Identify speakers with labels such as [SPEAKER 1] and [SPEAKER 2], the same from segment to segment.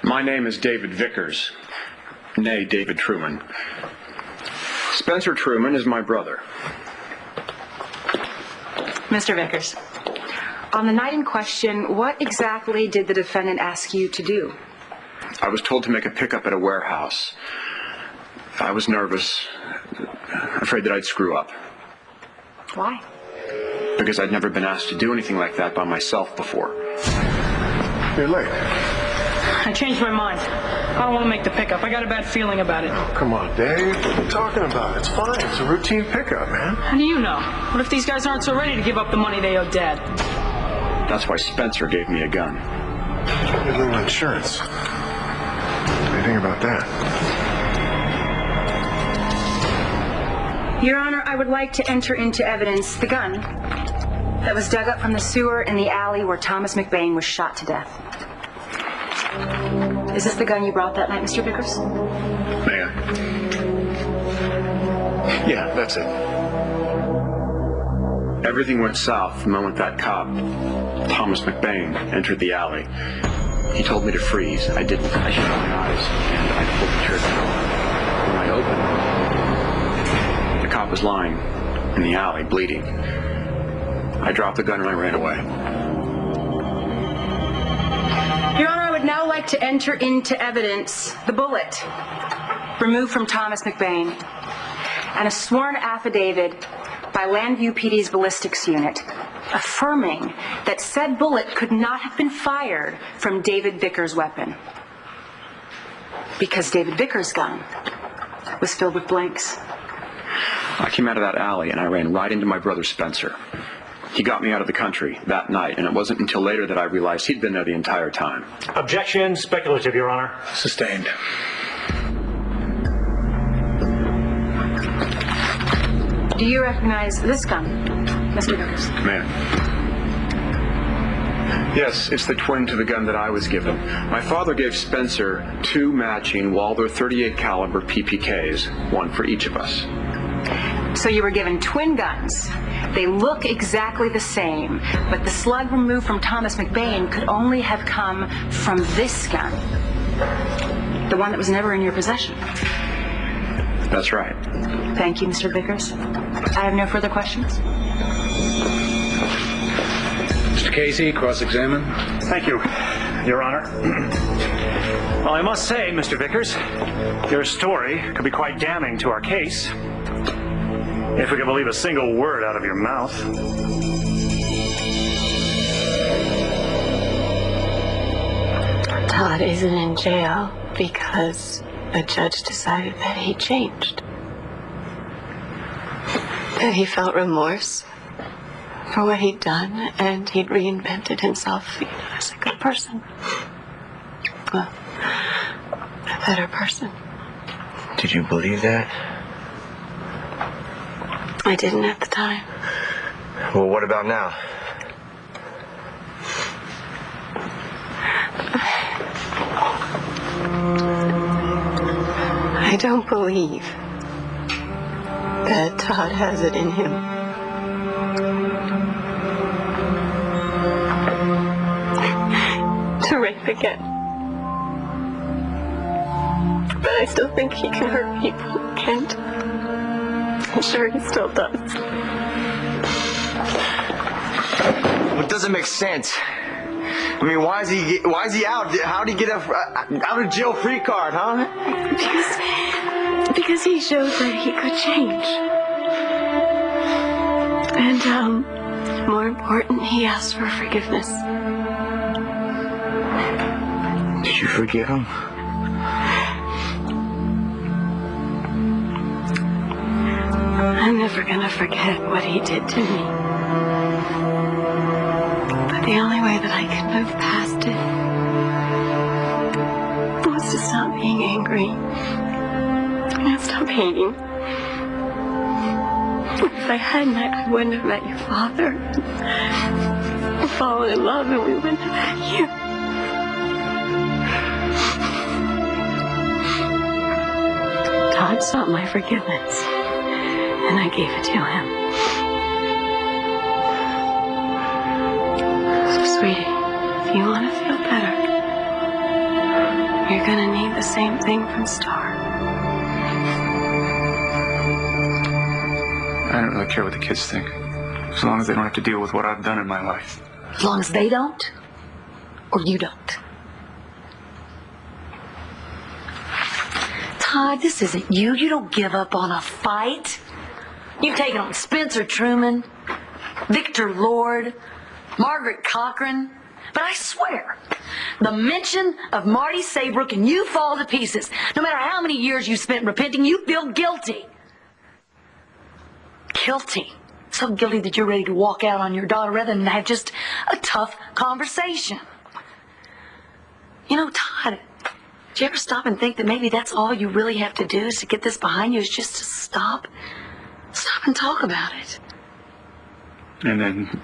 [SPEAKER 1] My name is David Vickers, nay David Truman. Spencer Truman is my brother.
[SPEAKER 2] Mr. Vickers, on the night in question, what exactly did the defendant ask you to do?
[SPEAKER 1] I was told to make a pickup at a warehouse. I was nervous, afraid that I'd screw up.
[SPEAKER 2] Why?
[SPEAKER 1] Because I'd never been asked to do anything like that by myself before.
[SPEAKER 3] You're late.
[SPEAKER 4] I changed my mind. I don't want to make the pickup. I got a bad feeling about it.
[SPEAKER 3] Oh, come on, Dave. What are you talking about? It's fine. It's a routine pickup, man.
[SPEAKER 4] How do you know? What if these guys aren't so ready to give up the money they owe Dad?
[SPEAKER 1] That's why Spencer gave me a gun.
[SPEAKER 3] A little insurance. What do you think about that?
[SPEAKER 2] Your Honor, I would like to enter into evidence the gun that was dug up from the sewer in the alley where Thomas McBain was shot to death. Is this the gun you brought that night, Mr. Vickers?
[SPEAKER 3] May I? Yeah, that's it.
[SPEAKER 1] Everything went south the moment that cop, Thomas McBain, entered the alley. He told me to freeze. I didn't. I shut my eyes, and I pulled the trigger. When I opened, the cop was lying in the alley, bleeding. I dropped the gun and I ran away.
[SPEAKER 2] Your Honor, I would now like to enter into evidence the bullet removed from Thomas McBain and a sworn affidavit by Landview PD's ballistics unit affirming that said bullet could not have been fired from David Vickers' weapon because David Vickers' gun was filled with blanks.
[SPEAKER 1] I came out of that alley and I ran right into my brother Spencer. He got me out of the country that night, and it wasn't until later that I realized he'd been there the entire time.
[SPEAKER 5] Objection, speculative, Your Honor.
[SPEAKER 3] Sustained.
[SPEAKER 2] Do you recognize this gun, Mr. Vickers?
[SPEAKER 1] Man. Yes, it's the twin to the gun that I was given. My father gave Spencer 2 matching Walther .38 caliber PPKs, one for each of us.
[SPEAKER 2] So you were given twin guns. They look exactly the same, but the slug removed from Thomas McBain could only have come from this gun, the one that was never in your possession.
[SPEAKER 1] That's right.
[SPEAKER 2] Thank you, Mr. Vickers. I have no further questions.
[SPEAKER 6] Mr. Casey, cross-examine.
[SPEAKER 5] Thank you, Your Honor. Well, I must say, Mr. Vickers, your story could be quite damning to our case, if we can believe a single word out of your mouth.
[SPEAKER 7] Todd isn't in jail because a judge decided that he changed. That he felt remorse for what he'd done, and he'd reinvented himself, as a good person. Well, a better person.
[SPEAKER 8] Did you believe that?
[SPEAKER 7] I didn't at the time.
[SPEAKER 8] Well, what about now?
[SPEAKER 7] I don't believe that Todd has it in him. To rape again. But I still think he can hurt people, can't? I'm sure he still does.
[SPEAKER 8] Well, it doesn't make sense. I mean, why is he out? How did he get out of jail free card, huh?
[SPEAKER 7] Because he showed that he could change. And, more important, he asked for forgiveness.
[SPEAKER 8] Did you forgive him?
[SPEAKER 7] I'm never gonna forget what he did to me. But the only way that I could move past it was to stop being angry and stop hating. If I hadn't, I wouldn't have met your father. Fallen in love, and we wouldn't have had you. Todd sought my forgiveness, and I gave it to him. So, sweetie, if you want to feel better, you're gonna need the same thing from Star.
[SPEAKER 1] I don't really care what the kids think, as long as they don't have to deal with what I've done in my life.
[SPEAKER 9] As long as they don't, or you don't. Todd, this isn't you. You don't give up on a fight. You've taken on Spencer Truman, Victor Lord, Margaret Cochran. But I swear, the mention of Marty Saybrook and you fall to pieces. No matter how many years you spent repenting, you feel guilty. Guilty. So guilty that you're ready to walk out on your daughter rather than have just a tough conversation. You know, Todd, did you ever stop and think that maybe that's all you really have to do is to get this behind you, is just to stop and talk about it?
[SPEAKER 1] And then,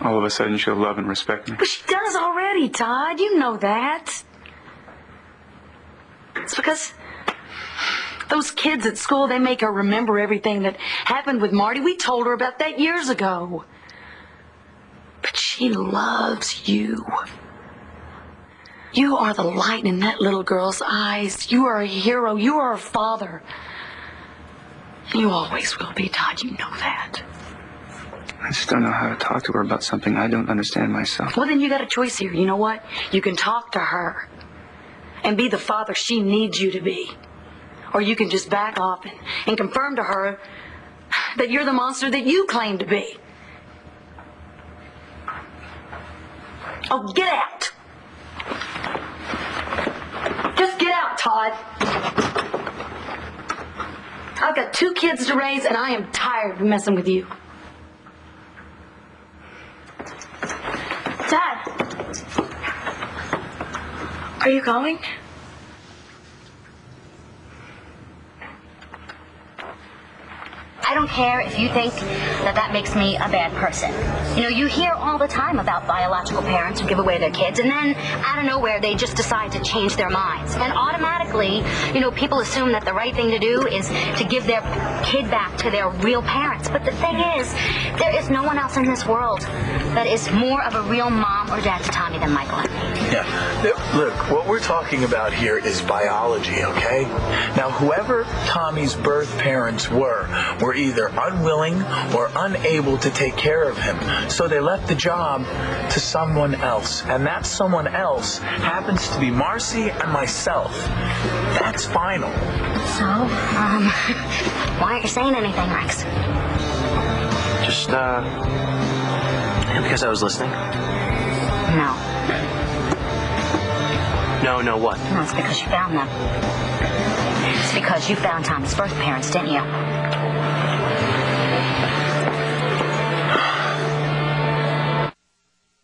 [SPEAKER 1] all of a sudden, she'll love and respect me.
[SPEAKER 9] But she does already, Todd. You know that. It's because those kids at school, they make her remember everything that happened with Marty. We told her about that years ago. But she loves you. You are the light in that little girl's eyes. You are a hero. You are a father. And you always will be, Todd. You know that.
[SPEAKER 1] I just don't know how to talk to her about something I don't understand myself.
[SPEAKER 9] Well, then you got a choice here. You know what? You can talk to her and be the father she needs you to be. Or you can just back off and confirm to her that you're the monster that you claim to be. Oh, get out. Just get out, Todd. I've got 2 kids to raise, and I am tired of messing with you. Dad, are you going?
[SPEAKER 10] I don't care if you think that makes me a bad person. You know, you hear all the time about biological parents who give away their kids, and then out of nowhere they just decide to change their minds. And automatically, you know, people assume that the right thing to do is to give their kid back to their real parents. But the thing is, there is no one else in this world that is more of a real mom or dad to Tommy than Michael and me.
[SPEAKER 11] Yeah. Look, what we're talking about here is biology, okay? Now, whoever Tommy's birth parents were either unwilling or unable to take care of him. So they left the job to someone else. And that someone else happens to be Marcy and myself. That's final.
[SPEAKER 10] So, why aren't you saying anything, Rex?
[SPEAKER 8] Just, because I was listening.
[SPEAKER 10] No.
[SPEAKER 8] No, what?
[SPEAKER 10] No, it's because you found them. It's because you found Tommy's birth parents, didn't you?